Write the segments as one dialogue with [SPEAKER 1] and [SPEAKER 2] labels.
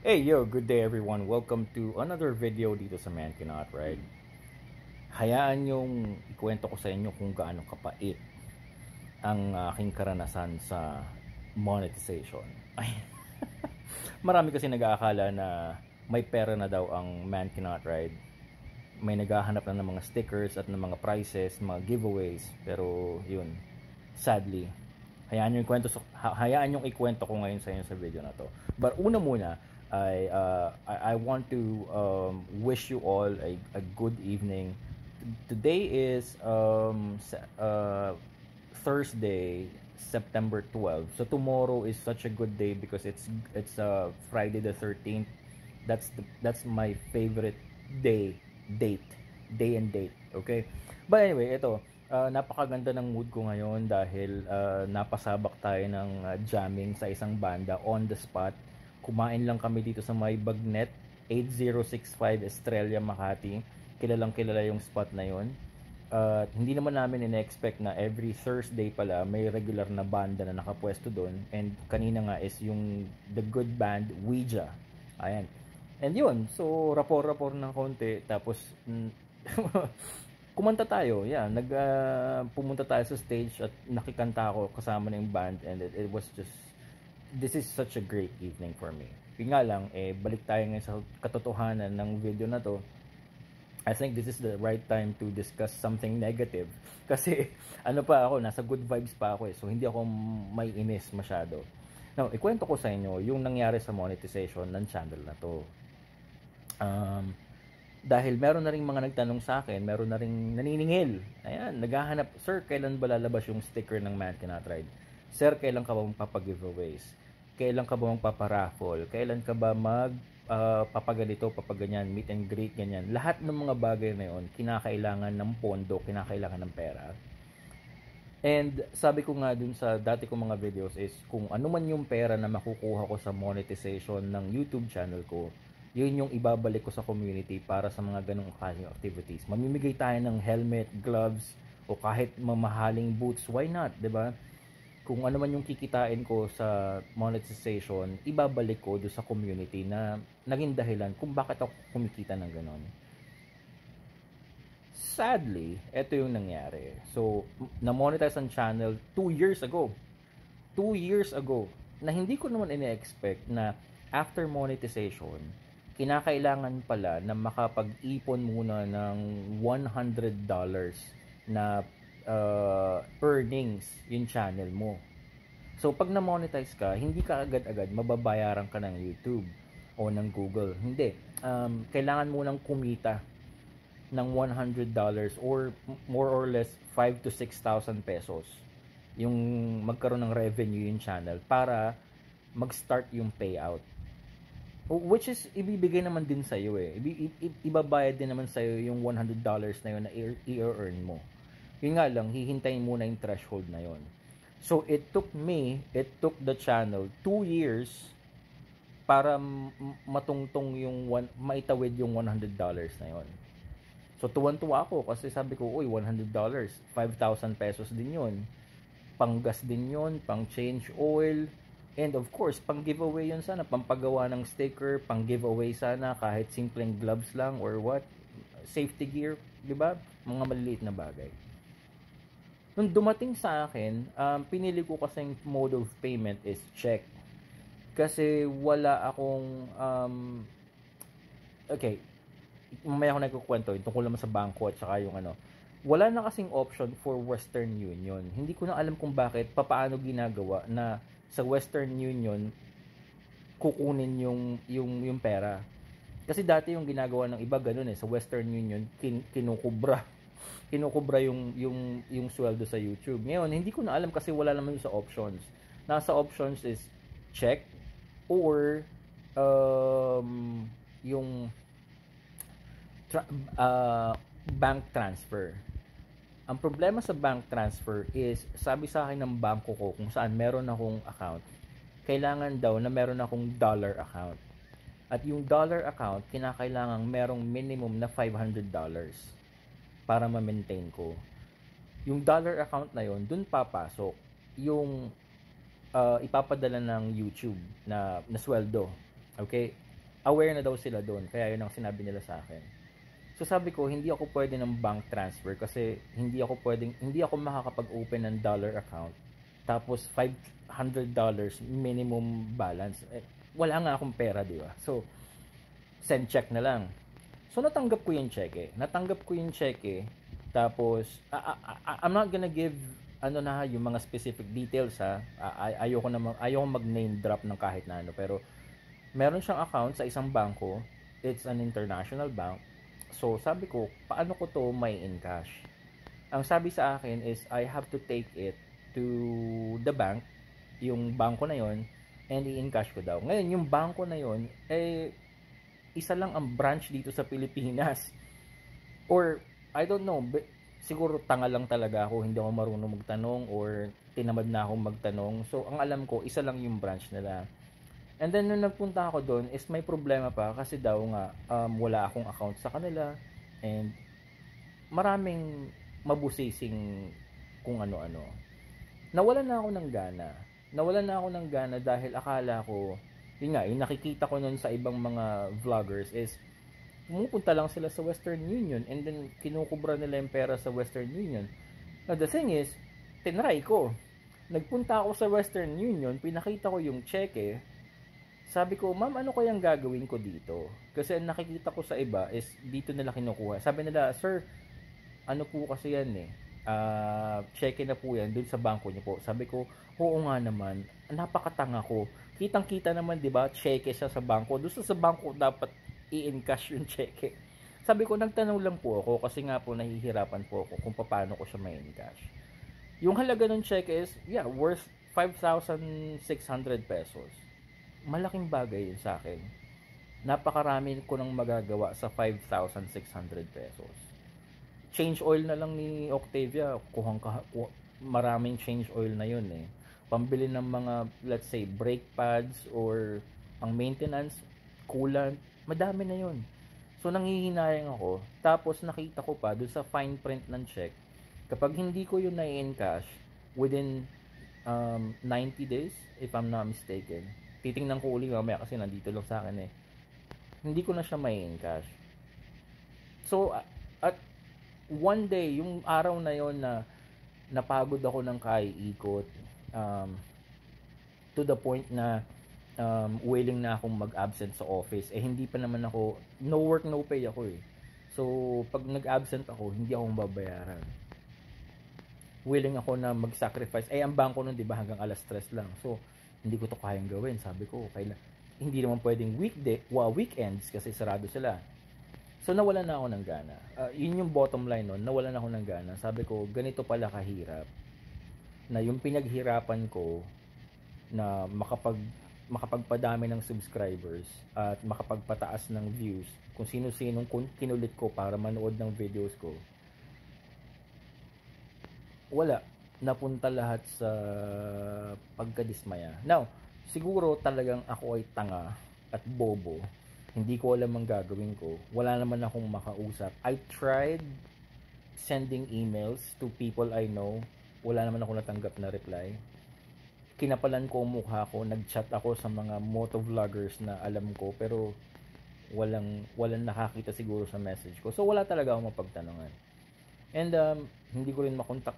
[SPEAKER 1] Hey yo, good day everyone. Welcome to another video dito sa Man Cannot Ride. Hayaan yung ikwento ko sa inyo kung gaano kapait ang aking karanasan sa monetization. Ay, marami kasi nag-aakala na may pera na daw ang Man Cannot Ride. May naghahanap na ng mga stickers at ng mga prizes, mga giveaways. Pero yun, sadly, hayaan yung ikwento ko ngayon sa inyo sa video na to. But una muna, I want to wish you all a good evening. Today is Thursday, September 12. So tomorrow is such a good day because it's Friday the 13th. That's my favorite day and date. Okay. But anyway, ito. Napakaganda ng mood ko ngayon dahil napasabak tayo ng jamming sa isang banda on the spot. Kumain lang kami dito sa may Bagnet, 8065 Estrella, Makati. Kilalang kilala yung spot na yun. Hindi naman namin in-expect na every Thursday pala may regular na banda na nakapwesto doon. And kanina nga is yung The Good Band, Ouija. Ayan. And yun, so rapor-rapor ng konti. Tapos kumanta tayo. Yeah, pumunta tayo sa stage at nakikanta ako kasama ng band. And it was just, this is such a great evening for me. Yung nga lang, balik tayo ngayon sa katotohanan ng video na to. I think this is the right time to discuss something negative. Kasi, nasa good vibes pa ako So, hindi ako may inis masyado. Now, ikwento ko sa inyo yung nangyari sa monetization ng channel na to. Dahil meron na rin mga nagtanong sa akin, meron na rin naniningil. Ayan, naghahanap, Sir, kailan ba lalabas yung sticker ng Man Cannot Ride? Sir, kailan ka ba magpapag-giveaways? Kailan ka ba magpaparaffle? Kailan ka ba papaganito, papaganyan, meet and greet, ganyan? Lahat ng mga bagay na yun, kinakailangan ng pondo, kinakailangan ng pera. And sabi ko nga dun sa dati kong mga videos is, kung ano man yung pera na makukuha ko sa monetization ng YouTube channel ko, yun yung ibabalik ko sa community para sa mga ganong klaseng activities. Mamimigay tayo ng helmet, gloves, o kahit mamahaling boots, why not, 'di ba? Kung ano man yung kikitain ko sa monetization, ibabalik ko do sa community na naging dahilan kung bakit ako kumikita ng ganon. Sadly, ito yung nangyari. So, na-monetize ang channel 2 years ago. 2 years ago, na hindi ko naman ine-expect na after monetization, kinakailangan pala na makapag-ipon muna ng $100 na earnings yung channel mo. So, pag na-monetize ka, hindi ka agad-agad mababayaran ka ng YouTube o ng Google. Hindi. Kailangan mo nang kumita ng $100 or more or less 5 to 6,000 pesos yung magkaroon ng revenue yung channel para mag-start yung payout. Which is, ibibigay naman din sa'yo ibabayad din naman sa'yo yung $100 na yun na i-earn mo. Yun nga lang, hihintayin muna yung threshold na yun. So, it took the channel 2 years para matungtong maitawid yung $100 na yun. So, tuwan-tuwa ako kasi sabi ko, uy, $100, 5,000 pesos din yun. Pang gas din yun, pang change oil, and of course, pang giveaway yun sana, pampagawa ng sticker, pang giveaway sana, kahit simpleng gloves lang or what, safety gear, di ba? Mga maliliit na bagay. Nung dumating sa akin, pinili ko kasing mode of payment is check. Kasi wala akong, okay, mamaya ako nagkukwento, tungkol naman sa bangko at saka yung wala na kasing option for Western Union. Hindi ko na alam kung bakit, paano ginagawa na sa Western Union kukunin yung pera. Kasi dati yung ginagawa ng iba ganun sa Western Union kinukubra yung sweldo sa YouTube. Ngayon hindi ko na alam kasi wala naman sa options. Nasa options is check or yung bank transfer. Ang problema sa bank transfer is, sabi sa akin ng bangko ko kung saan meron akong account, kailangan daw na meron akong dollar account. At yung dollar account, kinakailangan merong minimum na $500 para ma-maintain ko. Yung dollar account na yon, dun papasok yung ipapadala ng YouTube na sweldo. Okay? aware na daw sila doon, kaya yun ang sinabi nila sa akin. So sabi ko, hindi ako pwede ng bank transfer kasi hindi ako makakapag-open ng dollar account. Tapos $500 minimum balance. Wala nga akong pera, di ba? So send check na lang. So natanggap ko yung cheque. Tapos I'm not gonna give yung mga specific details ha. Ayoko mag-name drop ng kahit na ano, pero meron siyang account sa isang bangko. It's an international bank. So sabi ko, paano ko to may in cash? Ang sabi sa akin is I have to take it to the bank, yung bangko na yon, and i-in cash ko daw. Ngayon, yung bangko na yon, isa lang ang branch dito sa Pilipinas. Or I don't know, siguro tanga lang talaga ako, hindi ako marunong magtanong or tinamad na akong magtanong. So ang alam ko, isa lang yung branch nila. And then nung nagpunta ako doon is may problema pa kasi daw nga wala akong account sa kanila and maraming mabusising kung ano-ano. Nawalan na ako ng gana dahil akala ko, yun nga, yung nakikita ko noon sa ibang mga vloggers is pumupunta lang sila sa Western Union and then kinukubra nila yung pera sa Western Union. Now the thing is, tinry ko. Nagpunta ako sa Western Union, pinakita ko yung cheque. Sabi ko, ma'am, ano kayang gagawin ko dito? Kasi nakikita ko sa iba is dito nila kinukuha. Sabi nila, sir, ano po kasi yan cheque na po yan dun sa bangko niyo po. Sabi ko, oo nga naman, napakatanga ko. Kitang-kita naman, di ba, cheque siya sa bangko. Doon sa bangko dapat i-encash yung cheque. Sabi ko, nagtanong lang po ako kasi nga po nahihirapan po ako kung paano ko siya ma-encash. Yung halaga ng cheque is, worth 5,600 pesos. Malaking bagay yun sa akin. Napakarami ko nang magagawa sa 5,600 pesos. Change oil na lang ni Octavia, maraming change oil na yun Pambili ng mga, let's say, brake pads or ang maintenance, coolant, madami na yun. So nanghihinayang ako. Tapos nakita ko pa doon sa fine print ng check, kapag hindi ko yun na-encash within 90 days, if I'm not mistaken, titingnan ko uli mamaya kasi nandito lang sa akin hindi ko na siya ma-encash. So at one day, yung araw na yon na napagod ako ng kaiikot, to the point na willing na akong mag-absent sa office. Hindi pa naman ako, no work, no pay ako So, pag nag-absent ako, hindi ako babayaran. Willing ako na mag-sacrifice. Ang bangko nun, di ba, hanggang alas 3 lang. So, hindi ko to kayang gawin. Sabi ko, hindi naman pwedeng weekends kasi sarado sila. So, nawalan na ako ng gana. Yun yung bottom line nun, nawalan ako ng gana. Sabi ko, ganito pala kahirap. Na yung pinaghirapan ko na makapagpadami ng subscribers at makapagpataas ng views, kung sino-sinong kinulit ko para manood ng videos ko, wala. Napunta lahat sa pagkadismaya. Now, siguro talagang ako ay tanga at bobo. Hindi ko alam ang gagawin ko. Wala naman akong makausap. I tried sending emails to people I know. Wala naman ako natanggap na reply. Kinapalan ko ang mukha ko. Nag-chat ako sa mga motovloggers na alam ko. Pero walang nakakita siguro sa message ko. So wala talaga akong mapagtanungan. And hindi ko rin makontak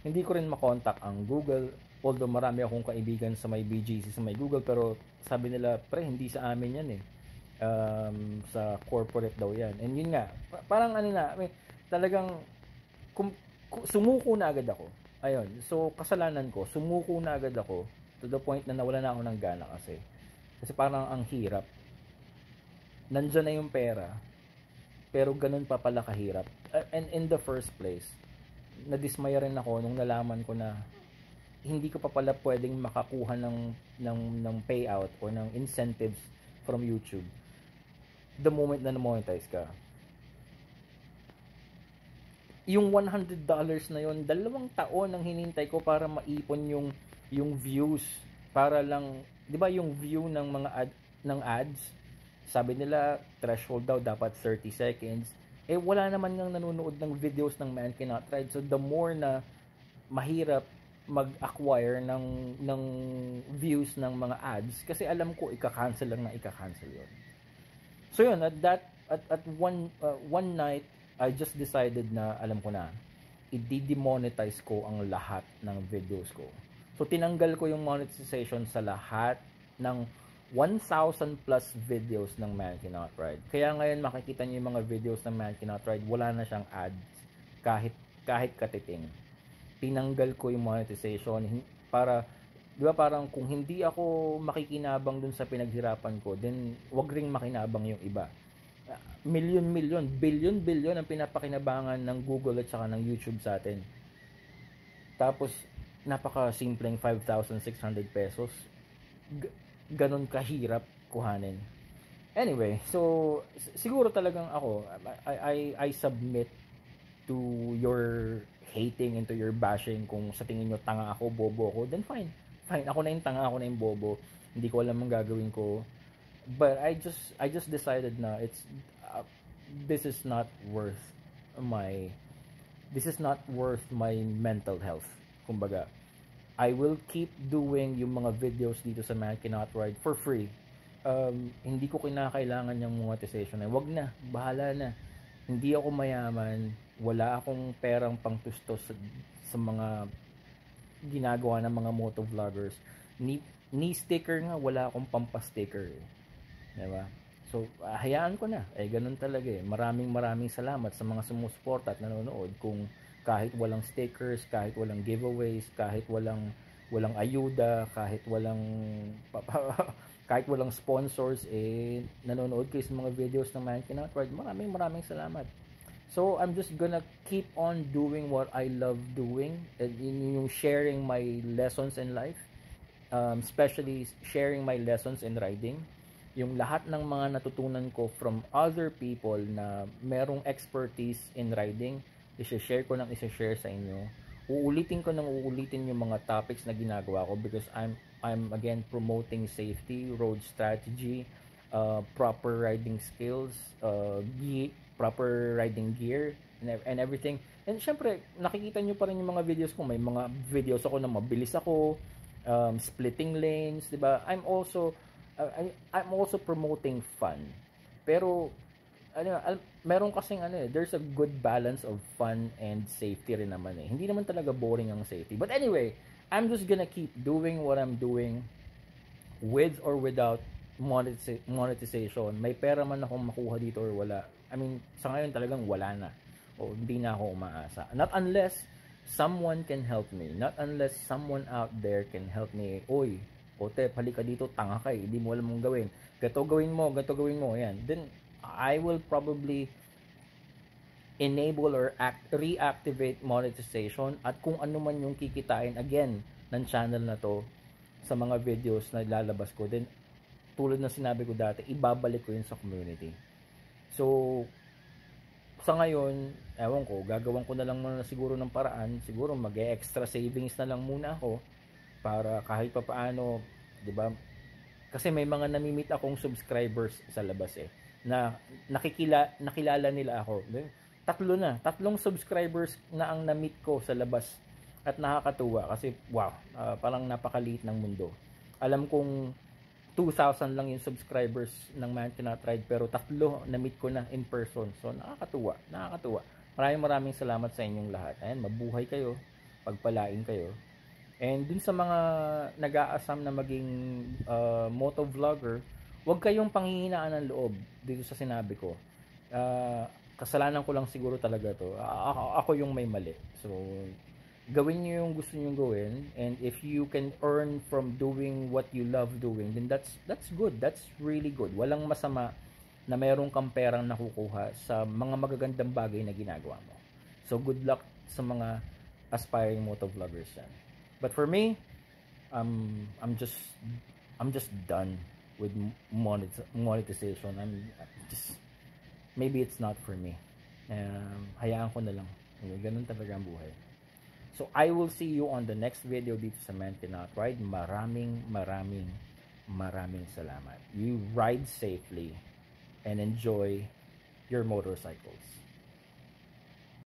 [SPEAKER 1] hindi ko rin makontak ang Google, although marami akong kaibigan sa may BGC, sa may Google, pero sabi nila, pre, hindi sa amin yan sa corporate daw yan. And yun nga, parang talagang sumuko na agad ako. Ayun, so kasalanan ko, sumuko na agad ako to the point na nawala na ako ng gana kasi parang ang hirap. Nandyan na yung pera, pero ganun pa pala kahirap. And in the first place, nadismaya rin ako nung nalaman ko na hindi ko pa pala pwedeng makakuha ng payout or ng incentives from YouTube the moment na na-monetize ka. Yung $100 na yon, 2 taon ang hinintay ko para maipon yung views, para lang, 'di ba, yung view ng mga ads, sabi nila threshold daw dapat 30 seconds. Wala naman ngang nanonood ng videos ng Man Cannot Ride. So the more na mahirap mag-acquire ng views ng mga ads kasi alam ko ika-cancel lang na ika-cancel 'yon. So yun, at one night I just decided na alam ko na i-demonetize ko ang lahat ng videos ko. So tinanggal ko yung monetization sa lahat ng 1,000 plus videos ng Man Cannot Ride. Kaya ngayon makikita niyo yung mga videos ng Man Cannot Ride, wala na siyang ads kahit katiting. Tinanggal ko yung monetization para, di ba, parang kung hindi ako makikinabang dun sa pinaghirapan ko, then wag ring makinabang yung iba. Million, billion ang pinapakinabangan ng Google at saka ng YouTube sa atin. Tapos napaka-simpleng 5,600 pesos. Ganon kahirap kuhanin. Anyway, so siguro talagang ako, I submit to your hating and to your bashing. Kung sa tingin nyo tanga ako, bobo ako, then fine. Ako na yung tanga, ako na yung bobo. Hindi ko alam ang gagawin ko. But I just decided na this is not worth my mental health. Kumbaga, I will keep doing yung mga videos dito sa Man Cannot Ride for free. Hindi ko kinakailangan yung monetization. Wag na, bahala na. Hindi ako mayaman, wala akong perang pangtustos sa mga ginagawa ng mga motovloggers. Ni sticker nga, wala akong pampasticker. Diba? So, hayaan ko na. Ganun talaga eh. Maraming salamat sa mga sumusuporta at nanonood. Kung kahit walang stickers, kahit walang giveaways, kahit walang ayuda, kahit walang sponsors, nanonood kayo sa mga videos ng Man Cannot Ride. Maraming salamat. So, I'm just gonna keep on doing what I love doing, yung sharing my lessons in life, especially sharing my lessons in riding. Yung lahat ng mga natutunan ko from other people na merong expertise in riding, i-share ko sa inyo. Uulitin yung mga topics na ginagawa ko because I'm again promoting safety, road strategy, proper riding skills, proper riding gear and everything. And syempre, nakikita nyo pa rin yung mga videos ko. May mga videos ako na mabilis ako, splitting lanes, 'di ba? I'm also promoting fun. Pero meron kasing there's a good balance of fun and safety rin naman eh. Hindi naman talaga boring ang safety. But anyway, I'm just gonna keep doing what I'm doing with or without monetization. May pera man akong makuha dito or wala. I mean, sa ngayon talagang wala na. O hindi na ako umaasa. Not unless someone can help me. Not unless someone out there can help me. Oy, Ote, halika dito, tanga ka eh. Hindi mo alam mong gawin. Gato gawin mo. Yan. Then, I will probably enable or reactivate monetization at kung ano man yung kikitain again ng channel na to sa mga videos na ilalabas ko. Then, tulad ng sinabi ko dati, ibabalik ko yun sa community. So, sa ngayon, ewan ko, gagawin ko na lang muna siguro ng paraan. Siguro mag-extra savings na lang muna ako para kahit pa paano, 'di ba? Kasi may mga nami-meet akong subscribers sa labas na nakilala nila ako. Tatlong subscribers na ang na-meet ko sa labas at nakakatuwa kasi wow, parang napakaliit ng mundo. Alam kong 2,000 lang yung subscribers ng Man Cannot Ride pero tatlo na-meet ko na in person. So nakakatuwa. Maraming salamat sa inyong lahat. Ayan, mabuhay kayo, pagpalain kayo. And dun sa mga nag-aasam na maging motovlogger, huwag kayong panghihinaan ng loob dito sa sinabi ko. Kasalanan ko lang siguro talaga to. Ako yung may mali. So, gawin nyo yung gusto nyo gawin. And if you can earn from doing what you love doing, then that's good. That's really good. Walang masama na mayroong kang perang nakukuha sa mga magagandang bagay na ginagawa mo. So, good luck sa mga aspiring motovloggers yan. But for me, I'm just done with monetization. Maybe it's not for me. Hayaan ko na lang. Ganun talaga ang buhay. So I will see you on the next video dito sa Man Cannot Ride. Maraming salamat. You ride safely and enjoy your motorcycles.